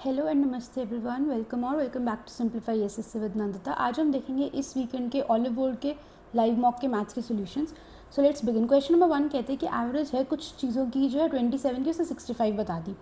Hello and नमस्ते everyone, welcome back to simplify SSC with Nandita. आज हम देखेंगे इस वीकेंड के ऑलिव बोर्ड के लाइव मॉक के मैथ्स के सॉल्यूशंस। So let's begin. Question number 1 कहते हैं कि एवरेज है कुछ चीज़ों की जो है 27 की, उसने 65 बता दी।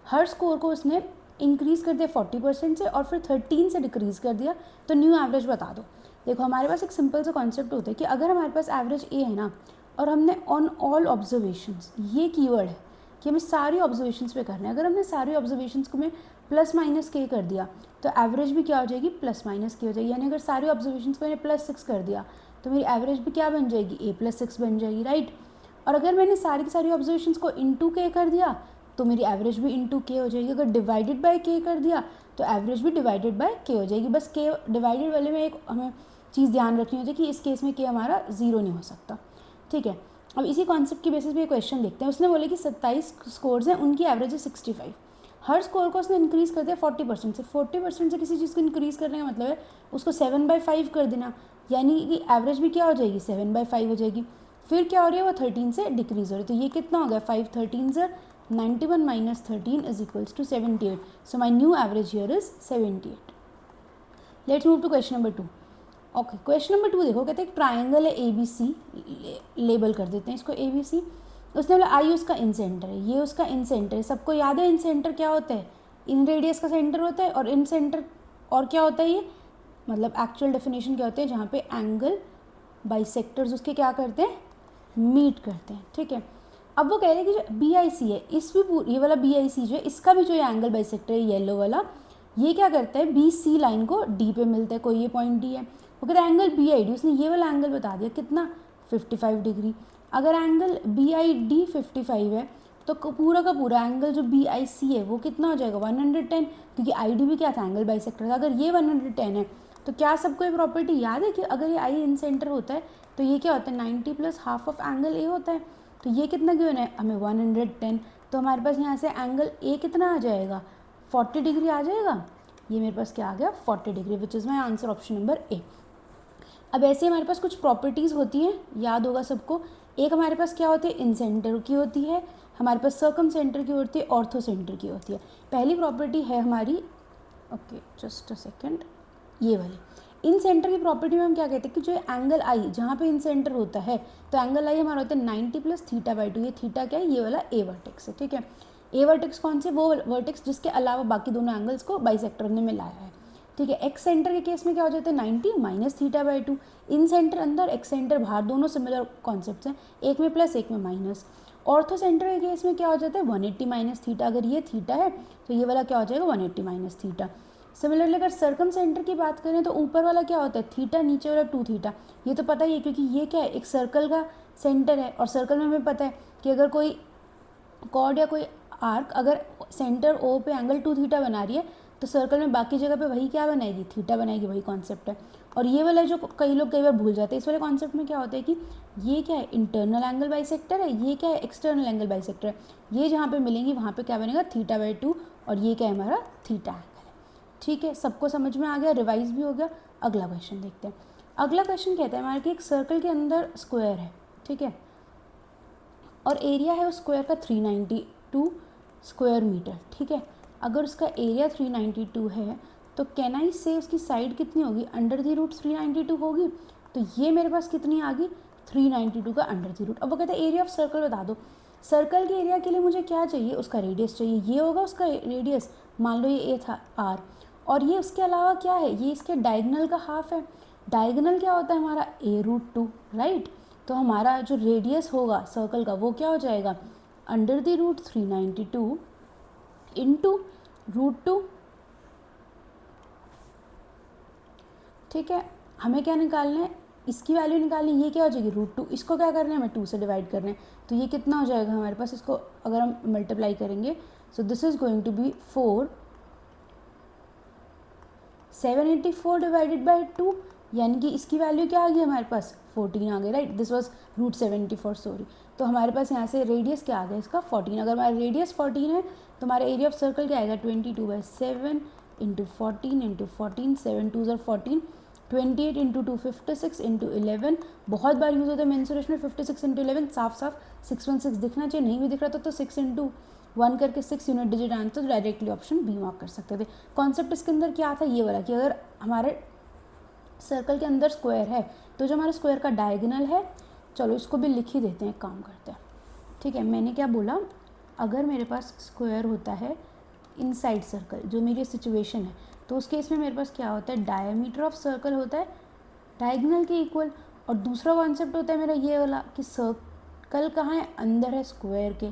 हर स्कोर को उसने इंक्रीज़ कर दिया 40% से और फिर 13 से डिक्रीज़ कर दिया, तो न्यू एवरेज बता दो। देखो, हमारे पास एक सिंपल सा कॉन्सेप्ट होता है कि अगर हमारे पास एवरेज ए है ना, और हमने ऑन ऑल ऑब्जर्वेशंस, ये कीवर्ड है कि हमें सारी ऑब्जर्वेशंस पे करना है। अगर हमने सारी ऑब्जर्वेशंस को में प्लस माइनस के कर दिया तो एवरेज भी क्या हो जाएगी, प्लस माइनस के हो जाएगी। यानी अगर सारी ऑब्जर्वेशंस को मैंने +6 कर दिया तो मेरी एवरेज भी क्या बन जाएगी, a+6 बन जाएगी, राइट। और अगर मैंने सारी की सारी ऑब्जर्वेशंस को इंटू के कर दिया तो मेरी एवरेज भी इंटू के हो जाएगी। अगर डिवाइडेड बाय के कर दिया तो एवरेज भी डिवाइडेड बाय के हो जाएगी। बस के डिवाइडेड वाले में एक हमें चीज़ ध्यान रखनी होती है कि इस केस में के हमारा 0 नहीं हो सकता, ठीक है। अब इसी कॉन्सेप्ट की बेसिस पे क्वेश्चन देखते हैं। उसने बोले कि 27 स्कोर्स हैं, उनकी एवरेज है 65। हर स्कोर को उसने इंक्रीज़ कर दिया 40% से। 40% से किसी चीज़ को इंक्रीज़ करने का मतलब है उसको 7/5 कर देना, यानी कि एवरेज भी क्या हो जाएगी, 7/5 हो जाएगी। फिर क्या हो रही है, वो 13 से डिक्रीज़ हो रही है। तो ये कितना हो गया, 5 13 से 91 - 13 is equals to 78। So my new average here is 78। Let's move to question number 2। Okay, question number 2 देखो, कहते हैं एक ट्राइंगल है ABC, लेबल कर देते हैं इसको ABC। उसने बोला आई उसका इन सेंटर है, ये उसका इन सेंटर है। सबको याद है इन सेंटर क्या होता है, इन रेडियस का सेंटर होता है। और इन सेंटर और क्या होता है, ये मतलब एक्चुअल डेफिनेशन क्या होते हैं, जहाँ पे एंगल बाइसेक्टर्स उसके क्या करते हैं, मीट करते हैं, ठीक है। अब वो कह रहे हैं कि जो BIC है, इस भी ये वाला BIC जो है, इसका भी जो ये एंगल बाइसेक्टर है येलो वाला, ये क्या करता है, BC लाइन को D पे मिलता है, कोई ये पॉइंट D है। वो कहता है एंगल BID, उसने ये वाला एंगल बता दिया कितना, 55 डिग्री। अगर एंगल BID 55 है तो पूरा का पूरा एंगल जो BIC है वो कितना हो जाएगा, 110, क्योंकि ID भी क्या था, एंगल बाइसेक्टर था। अगर ये 110 है तो क्या सबको ये प्रॉपर्टी याद है कि अगर ये आई इन सेंटर होता है तो ये क्या होता है, 90 + हाफ ऑफ एंगल ए होता है। तो ये कितना गिवन है हमें, 110। तो हमारे पास यहाँ से एंगल ए कितना आ जाएगा, 40 डिग्री आ जाएगा। ये मेरे पास क्या आ गया, 40 degree, which is my answer, option number A. अब ऐसे हमारे पास कुछ प्रॉपर्टीज़ होती हैं, याद होगा सबको। एक हमारे पास क्या होती है, इन सेंटर की होती है, हमारे पास सर्कम सेंटर की होती है, ऑर्थो सेंटर की होती है। पहली प्रॉपर्टी है हमारी, ओके जस्ट अ सेकेंड, ये वाली इन सेंटर की प्रॉपर्टी में हम क्या कहते हैं कि जो एंगल आई जहाँ पे इन सेंटर होता है, तो एंगल आई हमारा होता है 90 + θ/2। ये थीटा क्या है, ये वाला ए वर्टेक्स है, ठीक है। ए वर्टेक्स कौन से, वो वर्टेक्स जिसके अलावा बाकी दोनों एंगल्स को बाइसेक्टर ने मिलाया है, ठीक है। एक्स सेंटर के केस में क्या हो जाता है, 90 - θ/2। इन सेंटर अंदर, एक्स सेंटर बाहर, दोनों सिमिलर कॉन्सेप्ट्स हैं, एक में प्लस एक में माइनस। ऑर्थो सेंटर के केस में क्या हो जाता है, 180 - θ। अगर ये थीटा है तो ये वाला क्या हो जाएगा, 180 - θ। सिमिलरली अगर सर्कम सेंटर की बात करें तो ऊपर वाला क्या होता है, थीटा, नीचे वाला 2θ। ये तो पता ही है क्योंकि ये क्या है, एक सर्कल का सेंटर है, और सर्कल में हमें पता है कि अगर कोई कॉर्ड या कोई आर्क अगर सेंटर ओ पे एंगल 2θ बना रही है तो सर्कल में बाकी जगह पे वही क्या बनाएगी, थीटा बनाएगी, वही कॉन्सेप्ट है। और ये वाला जो कई लोग कई बार भूल जाते हैं, इस वाले कॉन्सेप्ट में क्या होता है कि ये क्या है, इंटरनल एंगल बाइसेक्टर है, ये क्या है, एक्सटर्नल एंगल बाइसेक्टर है। ये जहाँ पे मिलेंगी वहाँ पे क्या बनेगा, θ/2, और ये क्या है हमारा, थीटा एंगल है, ठीक है। सबको समझ में आ गया, रिवाइज भी हो गया। अगला क्वेश्चन देखते हैं। अगला क्वेश्चन कहता है हमारे कि एक सर्कल के अंदर स्क्वायर है, ठीक है, और एरिया है उस स्क्वायर का 392 स्क्वायर मीटर, ठीक है। अगर उसका एरिया 392 है तो कैन आई से उसकी साइड कितनी होगी, √392 होगी। तो ये मेरे पास कितनी आ गई, 392 का √। अब वो कहते हैं एरिया ऑफ सर्कल बता दो। सर्कल के एरिया के लिए मुझे क्या चाहिए, उसका रेडियस चाहिए। ये होगा उसका रेडियस, मान लो ये ए था r, और ये उसके अलावा क्या है, ये इसके डायगनल का हाफ है। डायगनल क्या होता है हमारा, a√2, राइट। तो हमारा जो रेडियस होगा सर्कल का वो क्या हो जाएगा, √392 इंटू √2, ठीक है। हमें क्या निकालना है, इसकी वैल्यू निकालनी है, ये क्या हो जाएगी √2। इसको क्या करना है, हमें 2 से डिवाइड करना है। तो ये कितना हो जाएगा हमारे पास, इसको अगर हम मल्टीप्लाई करेंगे, so this is going to be 784 divided by 2, यानी कि इसकी वैल्यू क्या आ गई हमारे पास, 14 आ गई, राइट। This was √74, sorry. तो हमारे पास यहाँ से रेडियस क्या आ गया इसका, 14। अगर हमारा रेडियस 14 है तो हमारा एरिया ऑफ सर्कल क्या आएगा, 22/7 × 14 × 14, 7 2 ज़र 14, 28 × 2 56 × 11। बहुत बार यूज़ होता है मेंसुरेशन में 56 × 11, साफ साफ 616 दिखना चाहिए, नहीं भी दिख रहा तो 6 × 1 करके 6 यूनिट डिजिट आंसर, तो डायरेक्टली ऑप्शन बी मार्क कर सकते थे। कॉन्सेप्ट इसके अंदर क्या था, ये वाला कि अगर हमारे सर्कल के अंदर स्क्वायर है तो जो हमारे स्क्वायर का डायगोनल है, चलो इसको भी लिख ही देते हैं, काम करते हैं, ठीक है। मैंने क्या बोला, अगर मेरे पास स्क्वायर होता है इनसाइड सर्कल, जो मेरी सिचुएशन है, तो उस केस में मेरे पास क्या होता है, डायमीटर ऑफ सर्कल होता है डायगोनल के इक्वल। और दूसरा कॉन्सेप्ट होता है मेरा ये वाला कि सर्कल कहाँ है, अंदर है स्क्वायर के,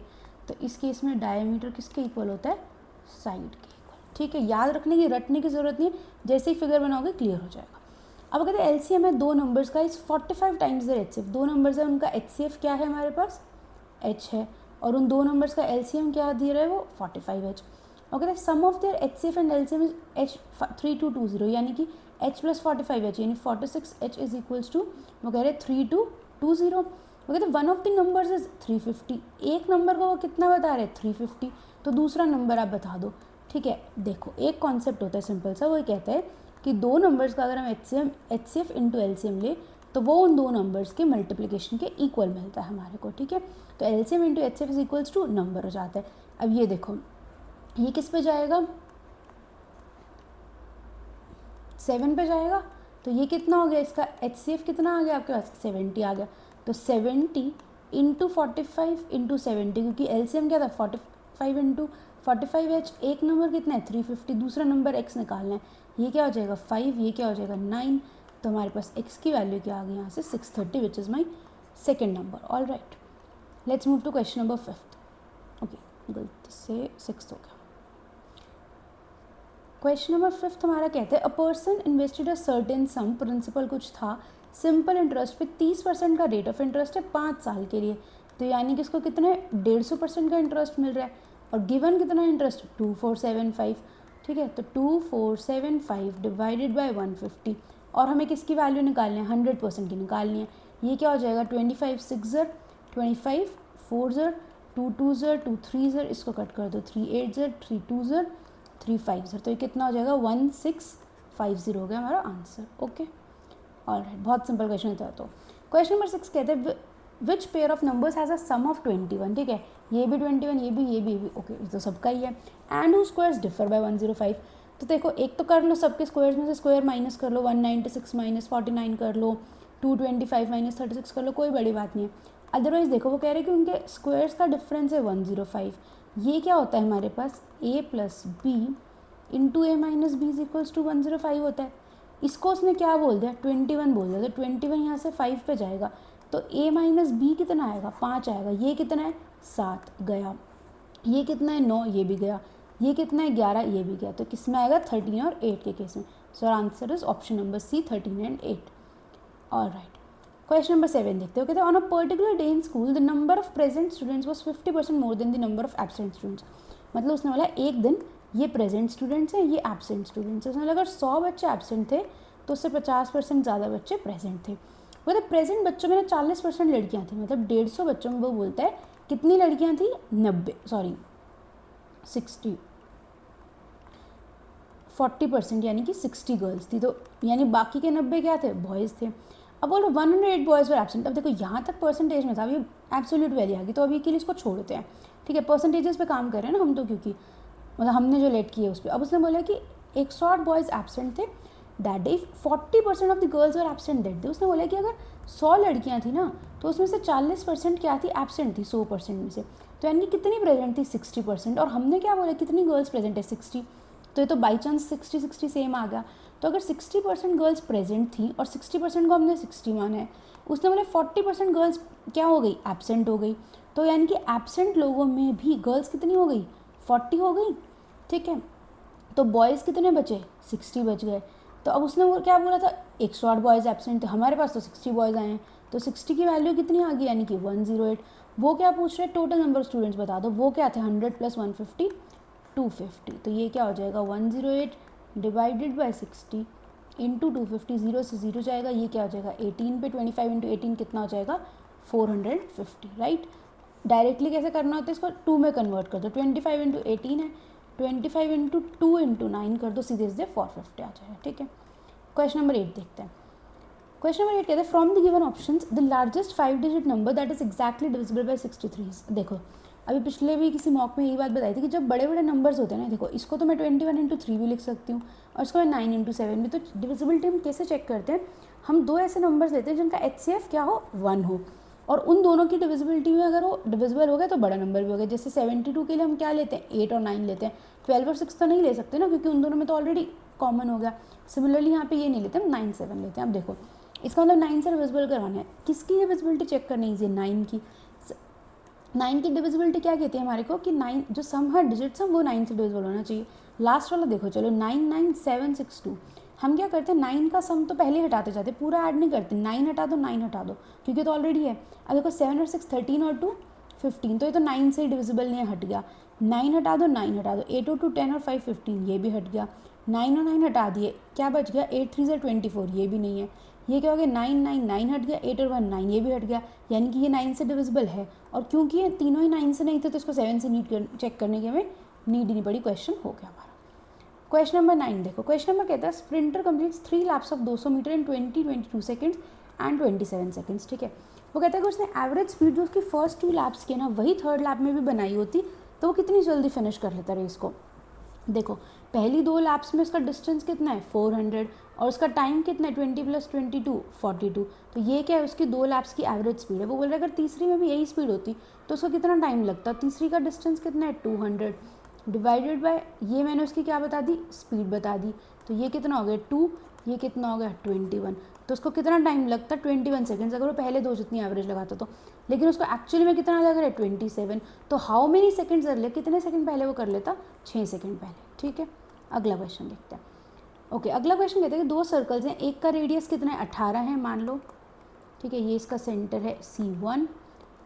तो इस केस में डायमीटर किसके इक्वल होता है, साइड के इक्वल, ठीक है। याद रटने की ज़रूरत नहीं है, जैसे ही फिगर बनाओगे क्लियर हो जाएगा। अब कहते हैं एलसीएम है दो नंबर्स का, इस 45 टाइम्स देयर एचसीएफ, दो नंबर्स है उनका एचसीएफ क्या है हमारे पास, एच है, और उन दो नंबर्स का एलसीएम क्या दे रहा है, वो 45H। और कहते हैं sum of their HCF and LCM is H 3220, यानी कि H + 45H यानी 46H इज इक्वल्स टू, वो कह रहे 3220। वो कहते हैं one of the numbers is 350, एक नंबर को वो कितना बता रहे हैं 350, तो दूसरा नंबर आप बता दो, ठीक है। देखो एक कॉन्सेप्ट होता है सिंपल सा, वो कहता है कि दो नंबर्स का अगर हम एचसीएफ इंटू एलसीएम ले तो वो उन दो नंबर्स के मल्टीप्लिकेशन के इक्वल मिलता है हमारे को, ठीक है। तो LCM into HCF is equals to number हो जाता है। अब ये देखो, ये किस पे जाएगा, 7 पे जाएगा, तो ये कितना हो गया, इसका एचसीएफ कितना आ गया आपके पास, 70 आ गया। तो 70 इंटू 45 इंटू 70, क्योंकि एलसीएम क्या था 45 इंटू 45H, एक नंबर कितना है 350, दूसरा नंबर x निकालना है, ये क्या हो जाएगा 5, ये क्या हो जाएगा 9, तो हमारे पास x की वैल्यू क्या आ गई यहाँ से 630, which is my second number. All right, let's move to question number 5। Okay, गलती से 6 हो गया। क्वेश्चन नंबर 5 हमारा कहते हैं a person invested a certain sum, principal कुछ था, सिंपल इंटरेस्ट पे 30% का रेट ऑफ इंटरेस्ट है 5 साल के लिए, तो यानी कि इसको कितने 150% का इंटरेस्ट मिल रहा है, और गिवन कितना इंटरेस्ट 2475, ठीक है। तो 2475 डिवाइडेड बाय 150, और हमें किसकी वैल्यू निकालनी है, 100% की निकालनी है। ये क्या हो जाएगा 25 6 25 4 2 2 2 3, इसको कट कर दो 3 8 3 2 3 5, तो ये कितना हो जाएगा 1650 हो गया हमारा आंसर। ओके, ऑलराइट, बहुत सिंपल क्वेश्चन था। तो क्वेश्चन नंबर 6 कहते हैं which pair of numbers has a sum of 21, ठीक है, ये भी 21, ये भी, ओके, ये तो सबका ही है, and who squares differ by 105। तो देखो एक तो कर लो सबके स्क्वायर्स में से स्क्वायर माइनस कर लो, 196 माइनस 49 कर लो, 225 माइनस 36 कर लो, कोई बड़ी बात नहीं है। अदरवाइज देखो वो कह रहे हैं कि उनके स्क्वायर्स का डिफरेंस है 105, ये क्या होता है हमारे पास a plus b into a minus b is equals to 105 होता है। इसको उसने क्या बोल दिया 21 बोल दिया, तो 21 यहाँ से 5 पे जाएगा, तो a माइनस बी कितना आएगा 5 आएगा, ये कितना है 7 गया, ये कितना है 9 ये भी गया, ये कितना है 11 ये भी गया, तो किस में आएगा 13 और 8 के केस में। So answer is option number C 13 and 8। All right, question number 7 देखते हो, कहते हैं on a particular day in school the number of present students was 50% more than the number of absent students. मतलब उसने बोला एक दिन ये प्रेजेंट स्टूडेंट्स हैं, ये एब्सेंट स्टूडेंट्स हैं। उसने बोला अगर 100 बच्चे एब्सेंट थे तो उससे 50% ज़्यादा बच्चे प्रेजेंट थे। मतलब प्रेजेंट बच्चों में ना 40% लड़कियाँ थी, मतलब 150 बच्चों में वो बोलता है कितनी लड़कियाँ थी 60 40%, यानी कि 60 गर्ल्स थी, तो यानी बाकी के 90 क्या थे बॉयज़ थे। अब बोलो 108 बॉयज़ वर एब्सेंट। अब देखो यहाँ तक परसेंटेज में था, अभी एब्सोल्यूट वैल्यू आ गई, तो अभी के लिए इसको छोड़ते हैं, ठीक है। परसेंटेजेस पे काम कर रहे हैं ना हम, तो क्योंकि मतलब हमने जो लेट किए उस पर। अब उसने बोला कि 108 बॉयज़ एब्सेंट थे that day, 40% of the girls were absent that day. उसने बोला कि अगर 100 लड़कियाँ थी ना तो उसमें से 40% क्या थी एब्सेंट थी 100% में से, तो यानी कितनी प्रेजेंट थी 60%। और हमने क्या बोला कितनी गर्ल्स प्रेजेंट है 60, तो ये तो बाई चांस 60 सेम आ गया। तो अगर 60% गर्ल्स प्रेजेंट थी और 60% को हमने 60 माना है, उसने बोले 40% गर्ल्स क्या हो गई एब्सेंट हो गई, तो यानी कि एब्सेंट लोगों में भी गर्ल्स कितनी हो गई 40 हो गई, ठीक है। तो बॉयज़ कितने बचे 60 बच गए। तो अब उसने वो क्या बोला था 108 बॉयज़ एब्सेंट थे, हमारे पास तो 60 बॉयज़ आए हैं, तो 60 की वैल्यू कितनी आ गई यानी कि 108। वो क्या पूछ रहे टोटल नंबर ऑफ स्टूडेंट्स बता दो, वो क्या थे 100 + 150 250, तो ये क्या हो जाएगा 108 डिवाइडेड बाई 60 इंटू 250, 0 से 0 जाएगा, ये क्या हो जाएगा 18 पे 25 इंटू 18 कितना हो जाएगा 450, राइट। डायरेक्टली कैसे करना होता है इसको 2 में कन्वर्ट कर दो, 25 इंटू 18 है, 25 इंटू 2 इंटू 9 कर दो, सीधे सीधे 450 आ जाएगा, ठीक है। क्वेश्चन नंबर 8 देखते हैं। क्वेश्चन नंबर 8 कहते हैं from the given options the largest 5 digit number that is exactly divisible by 63। देखो अभी पिछले भी किसी मॉक में यही बात बताई थी कि जब बड़े बड़े नंबर्स होते हैं ना, देखो इसको तो मैं 21/3 भी लिख सकती हूँ और इसको मैं 9/7 भी। तो डिविजिबिलिटी हम कैसे चेक करते हैं, हम दो ऐसे नंबर्स लेते हैं जिनका HCF क्या हो, 1 हो, और उन दोनों की डिविजिबिलिटी में अगर वो डिविजिबल हो गया तो बड़ा नंबर भी हो गया। जैसे 72 के लिए हम क्या लेते हैं, 8 और 9 लेते हैं, 12 और 6 तो नहीं ले सकते ना, क्योंकि उन दोनों में तो ऑलरेडी कॉमन हो गया। सिमिलरली यहाँ पे ये नहीं लेते, हम 9 7 लेते हैं। अब देखो इसका मतलब 9 से डिविजिबल करवाना है, किसकी डिविजिबिलिटी चेक करनी है, 9 की। 9 की डिविजिबिलिटी क्या कहती है हमारे को कि 9 जो सम है डिजिट्स वो 9 से डिविजिबल होना चाहिए। लास्ट वाला देखो, चलो 99762, हम क्या करते हैं 9 का सम तो पहले हटाते जाते, पूरा ऐड नहीं करते, 9 हटा दो 9 हटा दो, क्योंकि तो ऑलरेडी है। अब देखो 7 और 6 13 और 2 15, तो ये तो 9 से डिविजिबल नहीं है, हट गया। 9 हटा दो 9 हटा दो, 8 और 2 10 और 5 15, ये भी हट गया। 9 और 9 हटा दिए, क्या बच गया, 8 3 24, ये भी नहीं है। ये क्या हो गया, 9 9 9 हट गया, 8 और 1 9, ये भी हट गया, यानी कि ये 9 से डिविजिबल है। और क्योंकि ये तीनों ही 9 से नहीं थे तो इसको 7 से चेक करने की हमें नीड ही नहीं पड़ी, क्वेश्चन हो गया हमारा। क्वेश्चन नंबर 9 देखो, क्वेश्चन नंबर कहता है sprinter completes 3 laps of 200 metre in 22 seconds and 27 seconds, ठीक है। वो कहता है कि उसने एवरेज स्पीड जो उसकी फर्स्ट 2 लैप्स की ना वही थर्ड लैप में भी बनाई होती तो वो कितनी जल्दी फिनिश कर लेता रेस को। देखो पहली 2 लैप्स में उसका डिस्टेंस कितना है 400 और उसका टाइम कितना है 20 + 22 42, तो ये क्या है उसकी 2 लैप्स की एवरेज स्पीड है। वो बोल रहा है अगर तीसरी में भी यही स्पीड होती तो उसको कितना टाइम लगता, तीसरी का डिस्टेंस कितना है 200 डिवाइडेड बाय ये मैंने उसकी क्या बता दी, स्पीड बता दी, तो ये कितना हो गया 2, ये कितना हो गया 21, तो उसको कितना टाइम लगता 21 सेकेंड्स अगर वो पहले 2 जितनी एवरेज लगाता तो। लेकिन उसको एक्चुअली में कितना लग रहा है 27, तो हाउ मेनी सेकेंड्स अर्ली, कितने सेकंड पहले वो कर लेता, 6 सेकंड पहले, ठीक है। अगला क्वेश्चन देखते हैं। ओके अगला क्वेश्चन कहते हैं कि 2 सर्कल्स हैं, एक का रेडियस कितना है 18 है मान लो, ठीक है। ये इसका सेंटर है C1,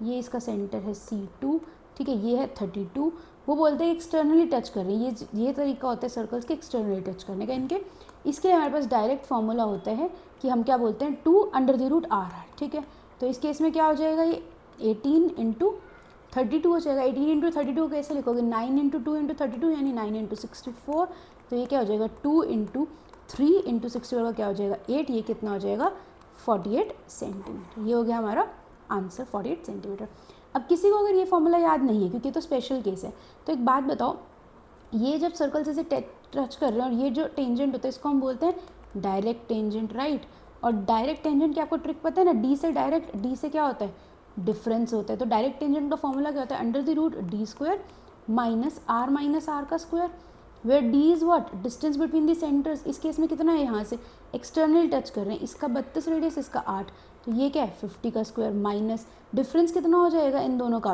ये इसका सेंटर है C2, ठीक है। ये है 32। वो बोलते हैं एक्सटर्नली टच कर रहे हैं, ये तरीका होता है सर्कल्स के एक्सटर्नली टच करने का इनके। इसके लिए हमारे पास डायरेक्ट फॉर्मूला होता है कि हम क्या बोलते हैं 2√r, ठीक है। तो इस केस में क्या हो जाएगा, ये 18 × 32 हो जाएगा। 18 × 32 कैसे लिखोगे, 9 × 2 × 32 यानी 9 × 64, तो ये क्या हो जाएगा 2 × 3 × 64 का क्या हो जाएगा 8, ये कितना हो जाएगा 48 सेंटीमीटर। ये हो गया हमारा आंसर 48 सेंटीमीटर। अब किसी को अगर ये फॉर्मूला याद नहीं है क्योंकि तो स्पेशल केस है, तो एक बात बताओ, ये जब सर्कल से टच कर रहे हैं और ये जो टेंजेंट होता है इसको हम बोलते हैं डायरेक्ट टेंजेंट, राइट। और डायरेक्ट टेंजेंट की आपको ट्रिक पता है ना, डी से डायरेक्ट, डी से क्या होता है डिफरेंस होता है। तो डायरेक्ट टेंजेंट का फॉर्मूला क्या होता है, √d² - r का square, where d is what, distance between the centres. इस केस में कितना है, यहाँ से एक्सटर्नल टच कर रहे हैं, इसका 32 रेडियस, इसका 8, तो ये क्या है 50 का स्क्वायर माइनस डिफरेंस कितना हो जाएगा इन दोनों का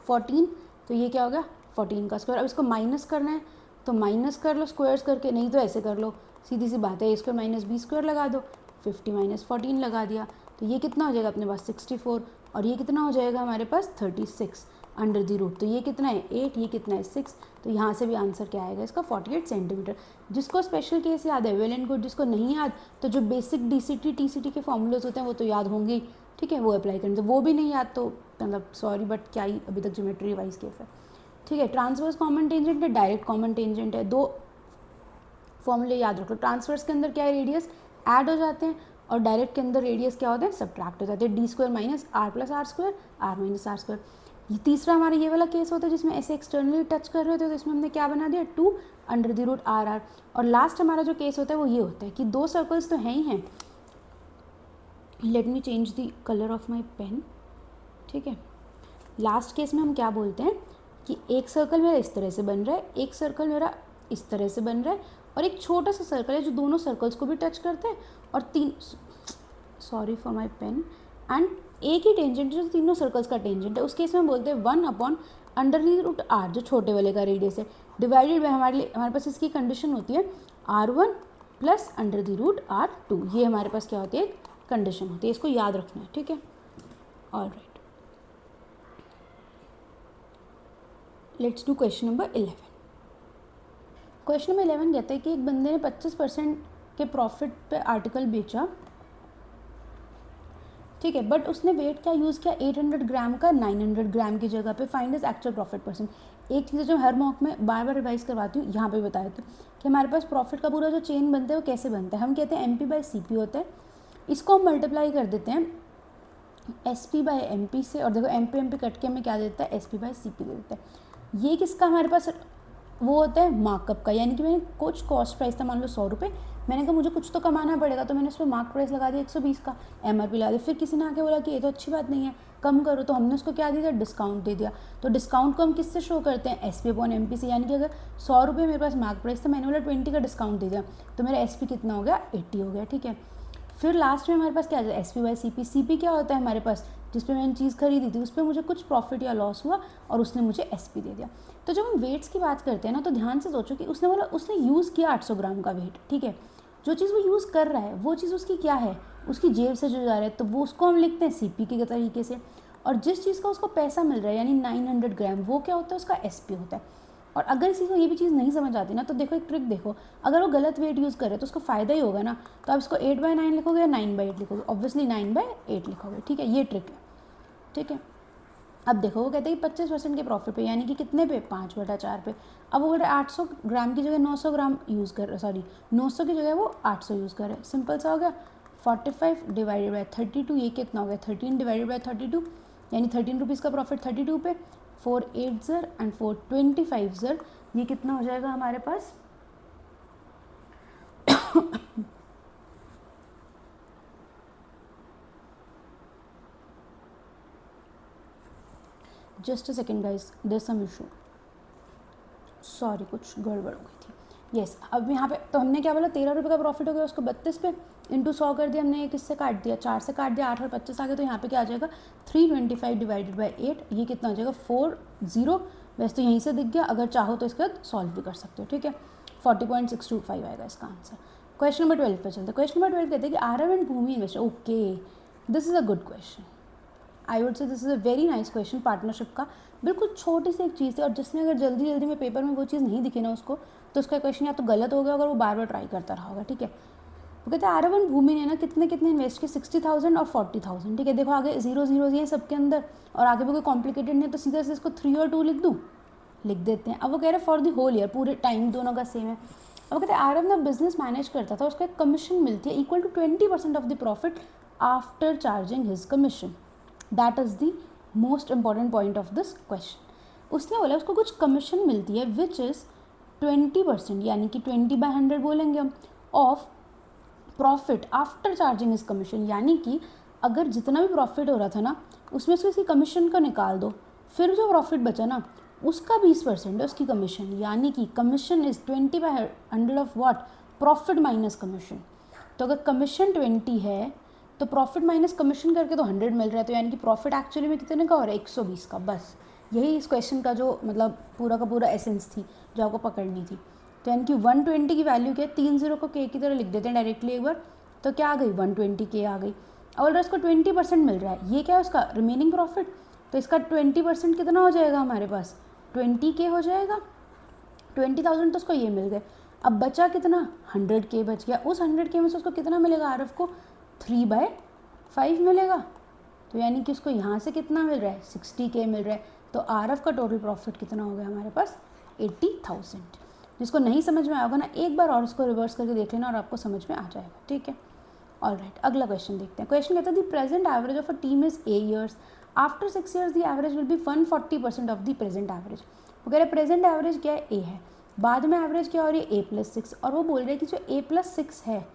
14, तो ये क्या हो गया 14 का स्क्वायर। अब इसको माइनस करना है तो माइनस कर लो स्क्वायर्स करके, नहीं तो ऐसे कर लो, सीधी सी बात है, a² - b² लगा दो, 50 - 14 लगा दिया, तो ये कितना हो जाएगा अपने पास 64, और ये कितना हो जाएगा हमारे पास 36 √, तो ये कितना है 8, ये कितना है 6, तो यहाँ से भी आंसर क्या आएगा इसका 48 सेंटीमीटर। जिसको स्पेशल केस याद है वेल एंड गुड, जिसको नहीं याद तो जो बेसिक DCT TCT के फॉर्मूलाज होते हैं वो तो याद होंगे ही, ठीक है, वो अप्लाई करें। तो वो भी नहीं याद तो मतलब सॉरी, बट क्या ही अभी तक ज्योमेट्री रिवाइज किया है, ठीक है। ट्रांसवर्स कॉमन टेंजेंट है, डायरेक्ट कॉमन टेंजेंट है, 2 फॉर्मूले याद रखो। ट्रांसवर्स के अंदर क्या है रेडियस ऐड हो जाते हैं और डायरेक्ट के अंदर रेडियस क्या होता है सब्ट्रैक्ट हो जाते हैं, d² - r + r², r - r²। ये तीसरा हमारा ये वाला केस होता है जिसमें ऐसे एक्सटर्नली टच कर रहे होते हैं, तो इसमें हमने क्या बना दिया 2√r। और लास्ट हमारा जो केस होता है वो ये होता है कि 2 सर्कल्स तो हैं ही हैं, let me change the colour of my pen, ठीक है। लास्ट केस में हम क्या बोलते हैं कि एक सर्कल मेरा इस तरह से बन रहा है, एक सर्कल मेरा इस तरह से बन रहा है, और एक छोटा सा सर्कल है जो दोनों सर्कल्स को भी टच करता है, और sorry for my pen, and एक ही टेंजेंट जो तीनों सर्कल्स का टेंजेंट है, उस केस में बोलते हैं 1/√r, जो छोटे वाले का रेडियस है, डिवाइडेड बाय हमारे पास इसकी कंडीशन होती है r1 + √r2। ये हमारे पास क्या होती है एक कंडीशन होती है, इसको याद रखना है, ठीक है। Alright, let's do question number 11। Question number 11 कहता है कि एक बंदे ने 25% के प्रॉफिट पे आर्टिकल बेचा, ठीक है, बट उसने वेट क्या यूज़ किया 800 ग्राम का 900 ग्राम की जगह पे, find is actual profit percent. एक चीज़ जो हर मॉक में बार बार रिवाइज करवाती हूँ, यहाँ पे बता देती हूँ कि हमारे पास प्रॉफिट का पूरा जो चेन बनता है वो कैसे बनता है। हम कहते हैं MP/CP होता है, इसको हम मल्टीप्लाई कर देते हैं S P by M P से, और देखो एम पी कट के हमें क्या देता है, S P by C P दे देता है। ये किसका हमारे पास वो होता है, मार्कअप का, यानी कि मैंने कुछ कॉस्ट प्राइस था मान लो 100 रुपये, मैंने कहा मुझे कुछ तो कमाना पड़ेगा, तो मैंने उस पर मार्क प्राइस लगा दिया 120 का, एम आर पी लगा दिया। फिर किसी ने आके बोला कि ये तो अच्छी बात नहीं है, कम करो, तो हमने उसको क्या दिया, डिस्काउंट दे दिया। तो डिस्काउंट को हम किससे शो करते हैं, S P upon M P से, यानी कि अगर 100 रुपये मेरे पास मार्क प्राइस था, मैंने बोला 20 का डिस्काउंट दे दिया, तो मेरा एस पी कितना हो गया, 80 हो गया, ठीक है। फिर लास्ट में हमारे पास क्या है, S P by C P. C P क्या होता है हमारे पास, जिस पे मैंने चीज़ खरीदी थी उस पर मुझे कुछ प्रॉफिट या लॉस हुआ और उसने मुझे एस पी दे दिया। तो जब हम वेट्स की बात करते हैं ना, तो ध्यान से सोचो कि उसने बोला, उसने यूज़ किया 800 ग्राम का वेट, ठीक है। जो चीज़ वो यूज़ कर रहा है वो चीज़ उसकी क्या है, उसकी जेब से जो जा रहा है, तो वो उसको हम लिखते हैं सी पी के तरीके से। और जिस चीज़ का उसको पैसा मिल रहा है यानी 900 ग्राम, वो क्या होता है, उसका एस पी होता है। और अगर किसी को ये भी चीज़ नहीं समझ आती ना, तो देखो एक ट्रिक देखो, अगर वो गलत वेट यूज़ करे तो उसको फ़ायदा ही होगा ना। तो आप इसको 8/9 लिखोगे या 9/8 लिखोगे, ऑब्वियसली 9/8 लिखोगे, ठीक है। ये ट्रिक है, ठीक है। अब देखो वो कहते हैं कि 25% के प्रॉफिट पे, यानी कि कितने पे, 5/4 पे। अब वो 800 ग्राम की जगह 900 ग्राम यूज़ कर रहे, सॉरी 900 की जगह वो 800 यूज़ कर रहे। सिंपल सा हो गया, 45 डिवाइडेड बाई 32, ये कितना हो गया, 13 डिवाइडेड बाई 32, यानी 13 रुपीज़ का प्रॉफिट 32 पे। 4 8 ज़र एंड 4 25 ज़र, ये कितना हो जाएगा हमारे पास just a second guys, there some issue, sorry कुछ गड़बड़ हो गई थी। यस अब यहाँ पे तो हमने क्या बोला, 13 रुपये का प्रॉफिट हो गया, उसको 32 पे इंटू 100 कर दिया हमने, किससे काट दिया, 4 से काट दिया, 8 और 25 आ गया, तो यहाँ पे क्या आ जाएगा 325 डिवाइडेड बाई 8, ये कितना हो जाएगा 40। वैसे तो यहीं से दिख गया, अगर चाहो तो इसके बाद सॉल्व भी कर सकते हो, ठीक है। 40.625 आएगा इसका आंसर। क्वेश्चन नंबर 12 पे चलते हैं। क्वेश्चन नंबर 12 कहते हैं कि Aarav and Bhumi investor, okay this is a good question, I would say this is a very nice question. Partnership का बिल्कुल छोटी सी एक चीज़ थी, और जिसने अगर जल्दी जल्दी में पेपर में वो चीज़ नहीं दिखी ना उसको, तो उसका क्वेश्चन या तो गलत हो गया अगर वो बार बार ट्राई करता रहा होगा, ठीक है। वो कहते हैं आरव एंड भूमि ने ना कितने कितने इन्वेस्ट किए, 60,000 और 40,000, ठीक है। देखो आगे 0 0 ये सबके अंदर, और आगे भी कोई कॉम्प्लिकेटेड नहीं, तो सीधा से इसको 3 और 2 लिख दूँ, लिख देते हैं। अब वो कह रहे हैं फॉर द होल ईयर, पूरे टाइम दोनों का सेम है। अब वो कहते हैं आरव ना बिजनेस मैनेज करता था, उसका एक कमीशन मिलती है equal to 20% of the profit after charging his commission. That is the most important point of this question. उसने बोला उसको कुछ कमीशन मिलती है विच इज़ 20%, यानी कि 20/100 बोलेंगे हम, of profit after charging is commission, यानी कि अगर जितना भी प्रॉफिट हो रहा था ना उसमें से उसकी कमीशन का निकाल दो, फिर जो प्रॉफिट बचा ना उसका 20% है उसकी कमीशन, यानी कि commission is 20/100 of what, profit minus commission. तो अगर कमीशन 20 है तो प्रॉफिट माइनस कमीशन करके तो 100 मिल रहा है, तो यानी कि प्रॉफिट एक्चुअली में कितने का हो रहा है, 120 का। बस यही इस क्वेश्चन का जो मतलब पूरा का पूरा एसेंस थी जो आपको पकड़नी थी। तो यानी कि 120 की वैल्यू क्या है, 3 0 को के की तरह लिख देते हैं डायरेक्टली एक बार, तो क्या आ गई 120 के आ गई। और उसको 20% मिल रहा है, ये क्या है उसका रिमेनिंग प्रॉफिट, तो इसका 20% कितना हो जाएगा हमारे पास, 20 के हो जाएगा। 20,000 तो उसको ये मिल गए, अब बचा कितना, 100 के बच गया। उस 100 के में से उसको कितना मिलेगा, आरफ को 3/5 मिलेगा, तो यानी कि उसको यहाँ से कितना मिल रहा है, 60 के मिल रहा है। तो आरफ का टोटल प्रॉफिट कितना हो गया हमारे पास, 80,000। जिसको नहीं समझ में आएगा ना एक बार और इसको रिवर्स करके देख लेना और आपको समझ में आ जाएगा, ठीक है। ऑलराइट अगला क्वेश्चन देखते हैं। क्वेश्चन कहता है the present average of a team is A years, after 6 years the average will be 140% of the present average. वो कह रहे प्रेजेंट एवरेज क्या है, A है, बाद में एवरेज क्या हो रही है A+6, और वो बोल रहे हैं कि जो A+6 है,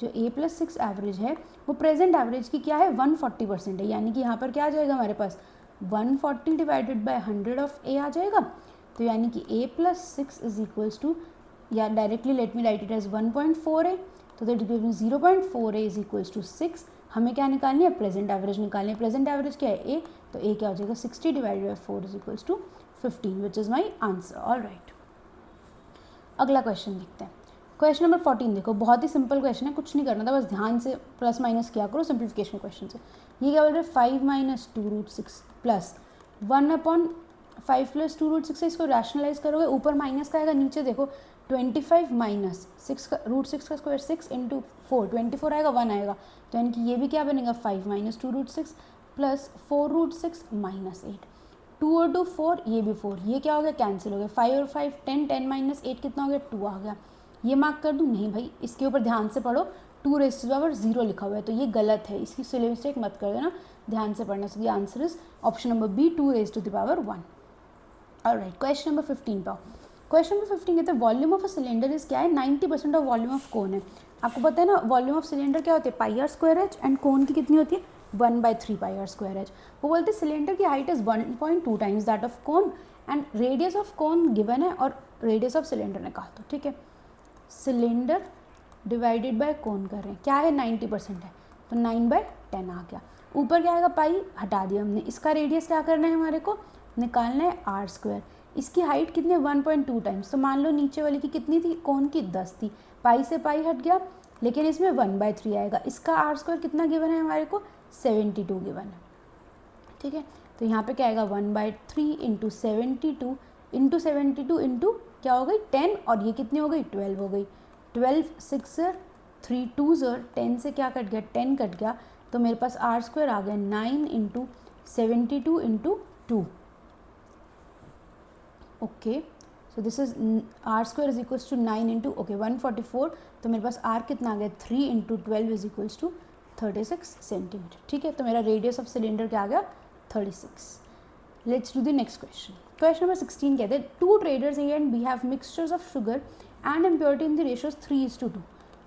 जो A+6 एवरेज है वो प्रेजेंट एवरेज की क्या है 140% है, यानी कि यहाँ पर क्या आ जाएगा हमारे पास 140 डिवाइडेड बाई 100 ऑफ A आ जाएगा। तो यानी कि A+6 इज इक्वल्स टू, या directly let me write it as 1.4A, तो that gives me 0.4A is equals to 6। हमें क्या निकालनी है, प्रेजेंट एवरेज निकालनी है। प्रेजेंट एवरेज क्या है A, तो A क्या हो जाएगा 60 divided by 4 is equals to 15, which is my answer. All right अगला क्वेश्चन देखते हैं। क्वेश्चन नंबर 14 देखो, बहुत ही सिंपल क्वेश्चन है, कुछ नहीं करना था, बस ध्यान से प्लस माइनस किया करो सिंप्लीफिकेशन क्वेश्चन से। ये क्या बोल रहे हैं 5 - 2√6 प्लस 1/5 + 2√6 है, इसको रैशनलाइज करोगे ऊपर माइनस का आएगा, नीचे देखो 25 माइनस 6 का √6 का स्क्वायर 6 × 4 24 आएगा, 1 आएगा, तो यानी कि ये भी क्या बनेगा 5 - 2√6 प्लस 4√6 - 8, 2 और 2 4, ये भी 4, ये क्या हो गया कैंसिल हो गया, 5 और 5 10, 10 - 8 कितना हो गया 2 आ गया। ये मार्क कर दूँ, नहीं भाई इसके ऊपर ध्यान से पढ़ो, 2 raised to the power 0 लिखा हुआ है, तो ये गलत है, इसकी सिले मिस्टेक मत कर देना। ध्यान से पढ़ना। So the answer is option number B 2 raised to the power 1। Alright, question number 15 पाओ। क्वेश्चन नंबर 15 कहते हैं volume of a cylinder is क्या है, 90% ऑफ वॉल्यूम ऑफ कोन है। आपको पता है ना वॉल्यूम ऑफ सिलेंडर क्या होती है, pi r square h, and cone की कितनी होती है 1/3 पाई आर स्क्वायर एच। वो बोलते हैं सिलेंडर की height is 1.2 times that of cone and radius of cone given है और रेडियस ऑफ सिलेंडर ने कहा। तो ठीक है, सिलेंडर डिवाइडेड बाय कोन कर रहे हैं, क्या है 90% है तो 9/10 आ गया। ऊपर क्या आएगा पाई, हटा दिया हमने। इसका रेडियस क्या करना है हमारे को, निकालना है आर स्क्वायर। इसकी हाइट कितनी है 1.2 टाइम्स, तो मान लो नीचे वाली की कितनी थी, कोन की 10 थी, पाई से पाई हट गया, लेकिन इसमें 1/3 आएगा। इसका आर स्क्वायर कितना गिवन है हमारे को 72 गिवन है। ठीक है, तो यहाँ पे क्या आएगा 1/3 इंटू 72 इंटू 72 इंटू क्या हो गई 10, और ये कितनी हो गई 12 हो गई। 12 6 3 2 10 से क्या कट गया 10 कट गया, तो मेरे पास आर स्क्वायर आ गया 9 into 72 into 2। Okay, so this is r square is equals to 9 into okay 144, तो मेरे पास आर कितना आ गया 3 into 12 is equals to 36 centimetre. ठीक है, तो मेरा रेडियस ऑफ सिलेंडर क्या आ गया 36। Let's do the next question. Question number 16 कहते हैं two traders A and B have mixtures of sugar and impurity in the ratios 3:2।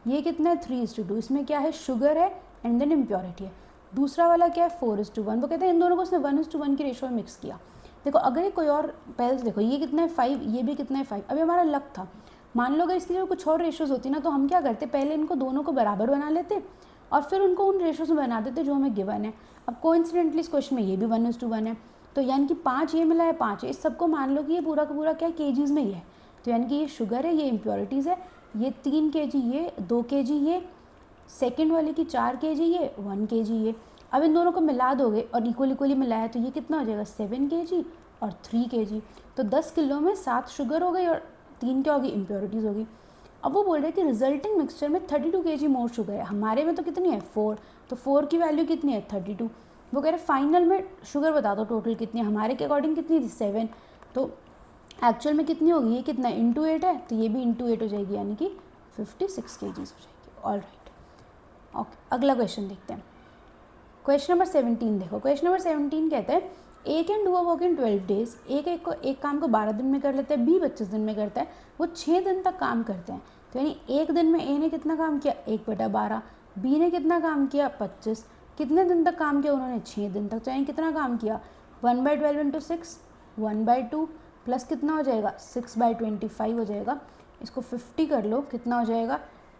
ये कितना है 3:2, इसमें क्या है शुगर है एंड देन इम्प्योरिटी है। दूसरा वाला क्या है 4:1। वो कहते हैं इन दोनों को उसने 1:1 की रेशियो में मिक्स किया। देखो अगर ये कोई और पहले से देखो ये कितना है 5, ये भी कितना है 5। अभी हमारा लक था, मान लो अगर इसकी जो कुछ और रेशियोज होती ना तो हम क्या करते पहले इनको दोनों को बराबर बना लेते और फिर उनको उन रेशियोज में बना देते जो हमें गिवन है। अब कोइंसिडेंटली इस क्वेश्चन में ये भी 1:1 है, तो यानी कि 5 ये मिला है 5 है, इस सबको मान लो कि ये पूरा का पूरा क्या है केजीज में ही है। तो यानी कि ये शुगर है, ये इम्प्योरिटीज़ है, ये 3 kg ये, 2 kg ये, सेकेंड वाले की 4 kg ये, 1 kg ये। अब इन दोनों को मिला दोगे और इक्वली मिलाया तो ये कितना हो जाएगा 7 kg और 3 kg। तो 10 किलो में 7 शुगर हो गई और 3 क्या होगी इम्प्योरिटीज़ होगी। अब वो बोल रहे हैं कि रिजल्टिंग मिक्सचर में 32 kg मोर शुगर है, हमारे में तो कितनी है 4, तो 4 की वैल्यू कितनी है 32। वो कह रहे फाइनल में शुगर बता दो टोटल कितनी है, हमारे के अकॉर्डिंग कितनी थी 7, तो एक्चुअल में कितनी होगी, ये कितना इंटू 8 है तो ये भी इंटू 8 हो जाएगी, यानी कि 56 kg हो जाएगी। ऑल राइट, ओके अगला क्वेश्चन देखते हैं। क्वेश्चन नंबर 17 देखो। क्वेश्चन नंबर 17 कहते हैं A can do a work in 12 days. एक काम को 12 दिन में कर लेता है, बी 25 दिन में करता है, वो 6 दिन तक काम करते हैं। तो यानी एक दिन में ए ने कितना काम किया 1/12, बी ने कितना काम किया 25, कितने दिन तक काम किया उन्होंने 6 दिन तक। तो यानी कितना काम किया 1/12 इंटू 6 1/2 प्लस कितना हो जाएगा 6/25 हो जाएगा। इसको 50 कर लो, कितना हो जाएगा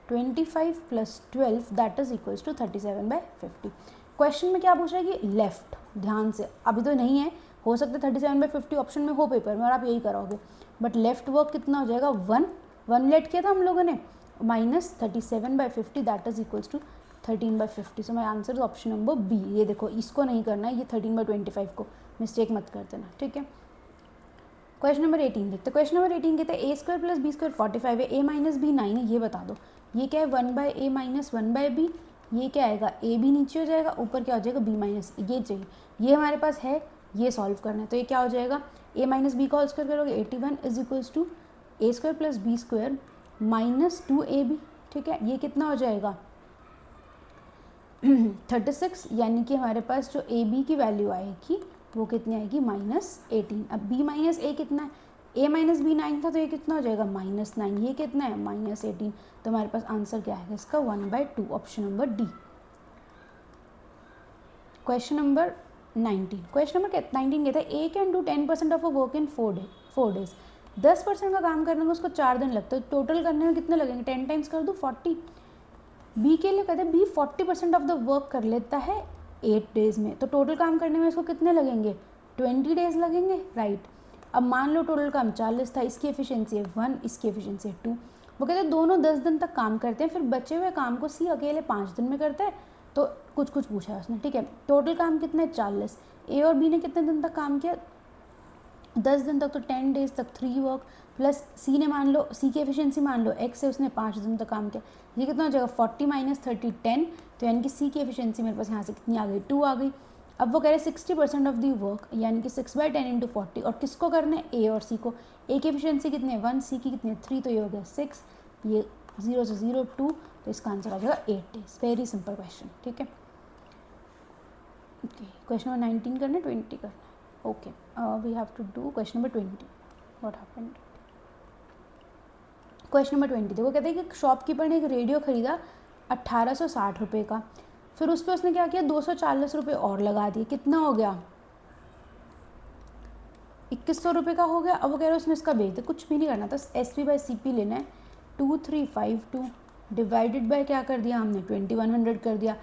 25 plus 12 that is equals to 37/50। Question में क्या पूछ रहा है कि लेफ्ट, ध्यान से अभी तो नहीं है, हो सकता है 37/50 ऑप्शन में हो पेपर में और आप यही कराओगे, बट लेफ्ट वर्क कितना हो जाएगा 1 लेट किया था हम लोगों ने, minus 37/50 that is equals to 13/50। So my answer is option number B. ये देखो इसको नहीं करना है, ये 13/25 को मिस्टेक मत कर देना, ठीक है। क्वेश्चन नंबर 18 देखते हैं। क्वेश्चन नंबर 18 कहते हैं a² + b² 45 है, a - b 9 है, ये बता दो। ये क्या है 1/a - 1/b, ये क्या आएगा a b नीचे हो जाएगा, ऊपर क्या हो जाएगा b - ये चाहिए, ये हमारे पास है, ये सॉल्व करना है। तो ये क्या हो जाएगा a - b का होल स्क्वायर करोगे 81 is equals to a² + b² - 2ab, ठीक है। ये कितना हो जाएगा 36, यानी कि हमारे पास जो ए बी की वैल्यू आएगी वो कितनी आएगी -18। अब b - a कितना है, a - b 9 था, तो ये कितना हो जाएगा -9, ये कितना है -18। तो हमारे पास आंसर क्या आएगा इसका 1/2, option number D. Question number 19। Question number 19 कहता है A can do 10% of a work in 4 days. 10% का काम करने में उसको 4 दिन लगते हैं, टोटल करने में कितने लगेंगे 10 टाइम्स कर दूँ 40। बी के लिए कहते हैं बी 40% ऑफ द वर्क कर लेता है 8 डेज में, तो टोटल काम करने में इसको कितने लगेंगे 20 डेज लगेंगे, राइट। अब मान लो टोटल काम 40 था, इसकी एफिशिएंसी है 1, इसकी एफिशिएंसी है 2। वो कहते हैं दोनों 10 दिन तक काम करते हैं, फिर बचे हुए काम को सी अकेले 5 दिन में करता है। तो कुछ पूछा है उसने, ठीक है। टोटल काम कितने 40, ए और बी ने कितने दिन तक काम किया 10 दिन तक, तो 10 डेज तक 3 वर्क, प्लस सी ने मान लो सी की एफिशिएंसी मान लो एक्स से उसने 5 दिन तक काम किया, ये कितना हो जाएगा 40 - 30 10। तो यानी कि सी की एफिशिएंसी मेरे पास यहाँ से कितनी आ गई 2 आ गई। अब वो कह रहे हैं 60% ऑफ दी वर्क, यानी कि 6/10 इंटू 40, और किसको करना है ए और सी को। ए की एफिशिएंसी कितनी है 1, सी की कितनी है 3, तो ये हो गया 6, ये 0 से 0 2, तो इसका आंसर आ जाएगा 8 डेज। वेरी सिंपल क्वेश्चन, ठीक है। ओके, क्वेश्चन नंबर 19 करना है, 20 करना है? Okay, we have to do question number 20. What happened? Question number 20 देखो, कहते हैं कि शॉपकीपर ने एक रेडियो खरीदा 1860 रुपये का, फिर उस पर उसने क्या किया, 240 रुपये और लगा दिए, कितना हो गया, 2100 रुपये का हो गया. अब वो कह रहे हैं उसने इसका बेच दिया. कुछ भी नहीं करना था, S P by C P लेना है. 2352 डिवाइडेड बाय क्या कर दिया हमने, 2100 कर दिया.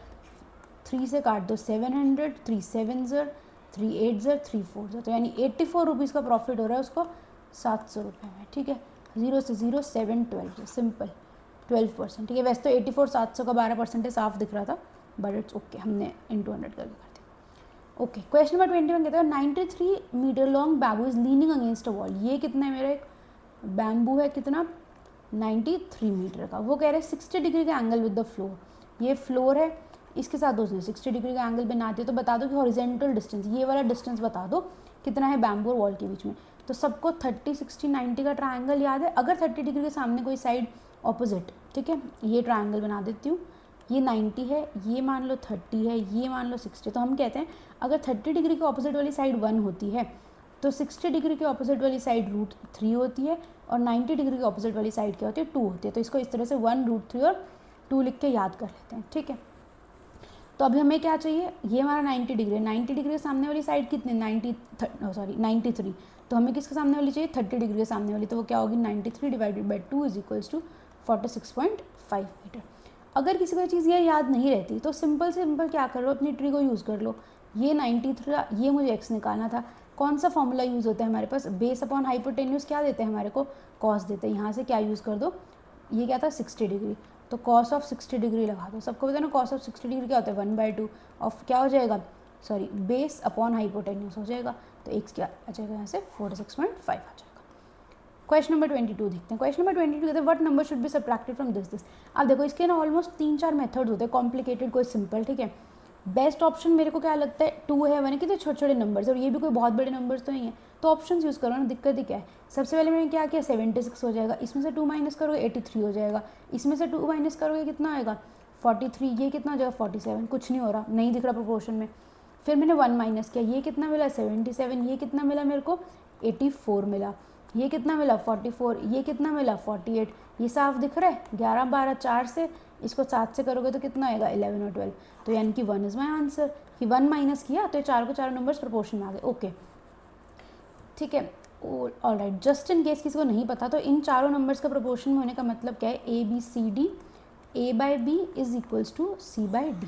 3 से काट दो 700, 3 7 ज़र, 3 8 ज़र, 3 4 ज़र, तो यानी 84 रुपीज़ का प्रॉफिट हो रहा है उसको 700 रुपये में. ठीक है, 0 से 0 7 12, सिंपल 12%. ठीक है, वैसे तो 84 700 का 12% साफ दिख रहा था, बट इट्स ओके, हमने इंटू 100 करके कर दिया. ओके, क्वेश्चन नंबर 21 कहते हैं 93 metre long bamboo is leaning against a wall. ये कितना है, मेरा एक बैम्बू है कितना, 93 मीटर का. वो कह रहे हैं 60 डिग्री का एंगल विद द फ्लोर. ये फ्लोर है, इसके साथ उसने 60 डिग्री का एंगल बना दिया. तो बता दो कि हॉरिजेंटल डिस्टेंस, ये वाला डिस्टेंस बता दो कितना है बैम्बू और वॉल के बीच में. तो सबको 30 60 90 का ट्रायंगल याद है. अगर 30 डिग्री के सामने कोई साइड ऑपोजिट, ठीक है, ये ट्रायंगल बना देती हूँ. ये 90 है, ये मान लो 30 है, ये मान लो 60. तो हम कहते हैं अगर 30 डिग्री के ऑपोजिट वाली साइड 1 होती है तो 60 डिग्री के ऑपोजिट वाली साइड √3 होती है, और 90 डिग्री के ऑपोजिट वाली साइड क्या होती है, 2 होती है. तो इसको इस तरह से 1 √3 और 2 लिख के याद कर लेते हैं. ठीक है, तो अभी हमें क्या चाहिए, ये हमारा 90 डिग्री है. 90 डिग्री के सामने वाली साइड कितनी, 93. तो हमें किसके सामने वाली चाहिए, 30 डिग्री के सामने वाली. तो वो क्या होगी, 93 divided by 2 is equals to 46.5 metre. अगर किसी को चीज़ ये याद नहीं रहती तो सिंपल क्या कर लो, अपनी ट्री को यूज़ कर लो. ये 93, ये मुझे एक्स निकालना था. कौन सा फॉर्मूला यूज़ होता है हमारे पास, बेस अपॉन हाइपोटेन्यूज क्या देते हैं हमारे को, कॉस देते हैं. यहाँ से क्या यूज़ कर दो, ये क्या था 60 डिग्री, तो कॉस ऑफ 60 डिग्री लगा दो. सबको पता है ना कॉस ऑफ 60 डिग्री क्या होता है, 1/2 ऑफ क्या हो जाएगा, सॉरी बेस अपॉन हाइपोटेन्यूज हो जाएगा. तो एक्स क्या आ जाएगा यहाँ से 46.5 आ जाएगा. क्वेश्चन नंबर 22 देखते हैं. क्वेश्चन नंबर 22 कहते हैं what number should be subtracted from this. अब देखो इसके ना ऑलमोस्ट 3-4 मेथड्स होते हैं, कॉम्प्लिकेटेड कोई सिंपल. ठीक है, बेस्ट ऑप्शन मेरे को क्या लगता है 2 है, मैंने कितने छोटे छोटे नंबर्स, और ये भी कोई बहुत बड़े नंबर्स तो नहीं है, तो ऑप्शन यूज़ करो ना. दिक्कत ही क्या है, सबसे पहले मैंने क्या किया, 76 हो जाएगा, इसमें से 2 माइनस करोगे 83 हो जाएगा, इसमें से 2 माइनस करोगे कितना आएगा 43, ये कितना हो जाएगा 47. कुछ नहीं हो रहा, नहीं दिख रहा प्रोपोर्शन में. फिर मैंने 1 माइनस किया, ये कितना मिला 77, ये कितना मिला मेरे को 84 मिला, ये कितना मिला 44, ये कितना मिला 48. ये साफ दिख रहा है, 11 12 4 से, इसको 7 से करोगे तो कितना आएगा 11 और 12. तो यानी कि 1 इज़ माई आंसर. कि 1 माइनस किया तो ये चार को चारों नंबर्स प्रोपोर्शन में आ गए. ओके, ठीक है, all right. Just in case किसी को नहीं पता तो इन चारों नंबर्स का प्रोपोर्शन में होने का मतलब क्या है, ABCD A/B is equals to C/D.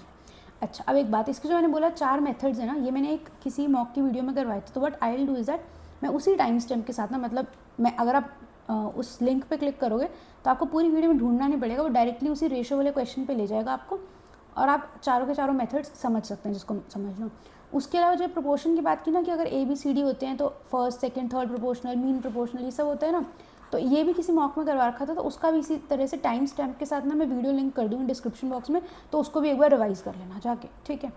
अच्छा, अब एक बात, इसके जो मैंने बोला 4 मेथड्स है ना, ये मैंने एक किसी मॉक की वीडियो में करवाए थे. तो what I will do is that मैं उसी टाइम स्टैम्प के साथ ना, मतलब मैं अगर आप उस लिंक पे क्लिक करोगे तो आपको पूरी वीडियो में ढूंढना नहीं पड़ेगा, वो डायरेक्टली उसी रेशो वाले क्वेश्चन पे ले जाएगा आपको, और आप चारों के चारों मेथड्स समझ सकते हैं जिसको समझ लो. उसके अलावा जो प्रोपोर्शन की बात की ना, कि अगर ABCD होते हैं तो first second third proportional, mean proportional, ये सब होता है ना, तो ये भी किसी मॉक में करवा रखा था. तो उसका भी इसी तरह से टाइम स्टैम्प के साथ ना मैं वीडियो लिंक कर दूँगी डिस्क्रिप्शन बॉक्स में, तो उसको भी एक बार रिवाइज कर लेना जाके. ठीक है,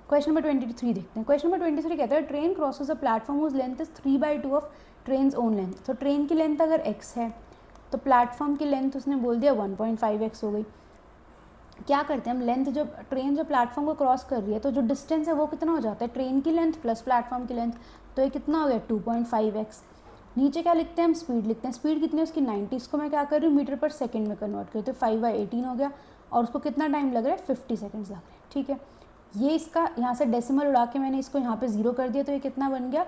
क्वेश्चन नंबर 23 देखते हैं. क्वेश्चन नंबर 23 कहता है train crosses a platform whose length is 3/2 of train own length. तो ट्रेन की लेंथ अगर x है तो प्लेटफॉर्म की लेंथ उसने बोल दिया 1.5x हो गई. क्या करते हैं हम, लेंथ जब ट्रेन जो प्लेटफॉर्म को क्रॉस कर रही है तो जो डिस्टेंस है वो कितना हो जाता है, ट्रेन की लेंथ प्लस प्लेटफॉर्म की लेंथ. तो ये कितना हो गया 2.5x. नीचे क्या लिखते हैं हम, स्पीड लिखते हैं. स्पीड कितनी है उसकी 90. इसको मैं क्या कर रही हूँ, मीटर पर सेकंड में कन्वर्ट करती हूँ. 5/18 हो गया, और उसको कितना टाइम लग रहा है 50 सेकेंड्स लग रहे हैं. ठीक है, ये इसका यहाँ से डेसिमल उड़ा के मैंने इसको यहाँ पे 0 कर दिया, तो ये कितना बन गया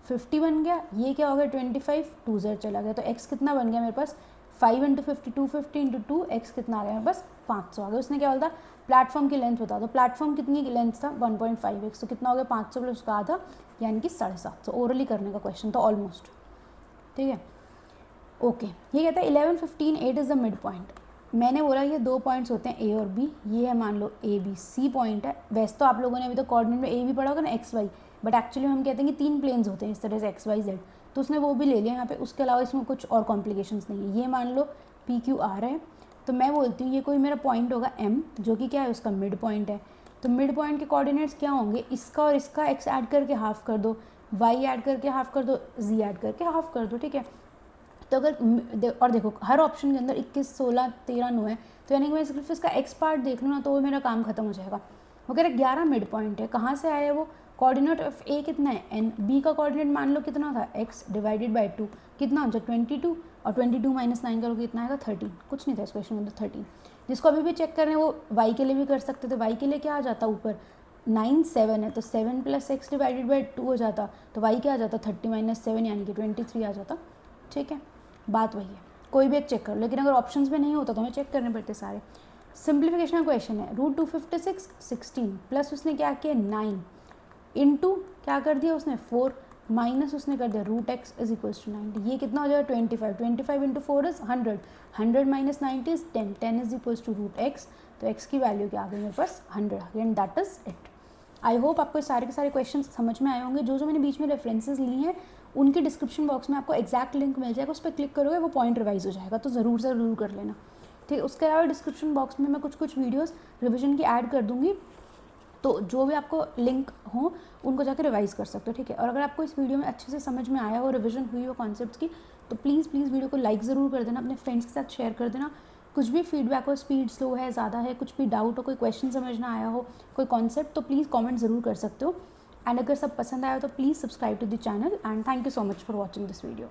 50 बन गया. ये क्या हो गया 25, 2 0 चला गया. तो x कितना बन गया मेरे पास 5 × 50, 250 × 2, x कितना आ गया मेरे पास 500 आ गया. उसने क्या बोला था, प्लेटफॉर्म की लेंथ बता दो. प्लेटफॉर्म कितनी लेंथ था 1.5x, तो कितना हो गया 500 प्लस उसका आधा, यानी कि 750. ओरली करने का क्वेश्चन था ऑलमोस्ट. ठीक है, ओके. ये कहता है 11 15 8 इज़ द मिड पॉइंट. मैंने बोला ये 2 पॉइंट्स होते हैं A और B. ये है मान लो ABC पॉइंट है. वैसे तो आप लोगों ने अभी तो कोऑर्डिनेट में A भी पढ़ा होगा ना XY, बट एक्चुअली हम कहते हैं कि 3 प्लेन्स होते हैं इस तरह से XYZ. तो उसने वो भी ले लिया यहाँ पे. उसके अलावा इसमें कुछ और कॉम्प्लिकेशंस नहीं है. ये मान लो PQR है, तो मैं बोलती हूँ ये कोई मेरा पॉइंट होगा M, जो कि क्या है उसका मिड पॉइंट है. तो मिड पॉइंट के कोऑर्डिनेट्स क्या होंगे, इसका और इसका x ऐड करके हाफ कर दो, y ऐड करके हाफ कर दो, z ऐड करके हाफ कर दो. ठीक है, तो अगर और देखो हर ऑप्शन के अंदर 21 16 13 9 है, तो यानी कि मैं सिर्फ इसका x पार्ट देख लूँ ना तो वो मेरा काम खत्म हो जाएगा. वो कह रहे 11 मिड पॉइंट है, कहाँ से आया वो, कोऑर्डिनेट ऑफ ए कितना है n, बी का कोऑर्डिनेट मान लो कितना था x डिवाइडेड बाई 2, कितना हो जाए 22, और 22 माइनस 9 करोगे कितना आएगा 13, कुछ नहीं था इस क्वेश्चन में तो 13। जिसको अभी भी चेक करें वो y के लिए भी कर सकते थे, y के लिए क्या आ जाता ऊपर 9 7 है तो 7 प्लस एक्स डिवाइडेड बाई 2 हो जाता, तो y क्या आ जाता 30 माइनस 7 यानी कि 23 आ जाता। ठीक है, बात वही है, कोई भी एक चेक करो, लेकिन अगर ऑप्शंस में नहीं होता तो हमें चेक करने पड़ते सारे। सिंप्लीफिकेशन का क्वेश्चन है, रूट 256 16 प्लस उसने क्या किया 9 इनटू क्या कर दिया उसने 4 माइनस उसने कर दिया root x is equals to 90, ये कितना हो जाएगा 25, 25 into 4 is 100, 100 minus 90 is 10, 10 is equals to root x, तो एक्स की वैल्यू क्या आ गई मेरे पास 100 and that is it. I hope आपको ये सारे के सारे क्वेश्चन समझ में आए होंगे। जो मैंने बीच में रेफरेंसेस ली हैं उनके डिस्क्रिप्शन बॉक्स में आपको एक्जैक्ट लिंक मिल जाएगा, उस पर क्लिक करोगे वो पॉइंट रिवाइज हो जाएगा, तो ज़रूर से ज़रूर कर लेना। ठीक है, उसके अलावा डिस्क्रिप्शन बॉक्स में मैं कुछ वीडियोस रिवीजन की ऐड कर दूँगी, तो जो भी आपको लिंक हो उनको जाकर रिवाइज कर सकते हो। ठीक है, और अगर आपको इस वीडियो में अच्छे से समझ में आया हो, रिवीजन हुई हो कॉन्सेप्ट्स की, तो प्लीज़ वीडियो को लाइक ज़रूर कर देना, अपने फ्रेंड्स के साथ शेयर कर देना। कुछ भी फीडबैक हो, स्पीड स्लो है, ज़्यादा है, कुछ भी डाउट हो, कोई क्वेश्चन समझ ना आया हो, कोई कॉन्सेप्ट, तो प्लीज़ कॉमेंट ज़रूर कर सकते हो। एंड अगर सब पसंद आया हो तो please subscribe to the channel and thank you so much for watching this video.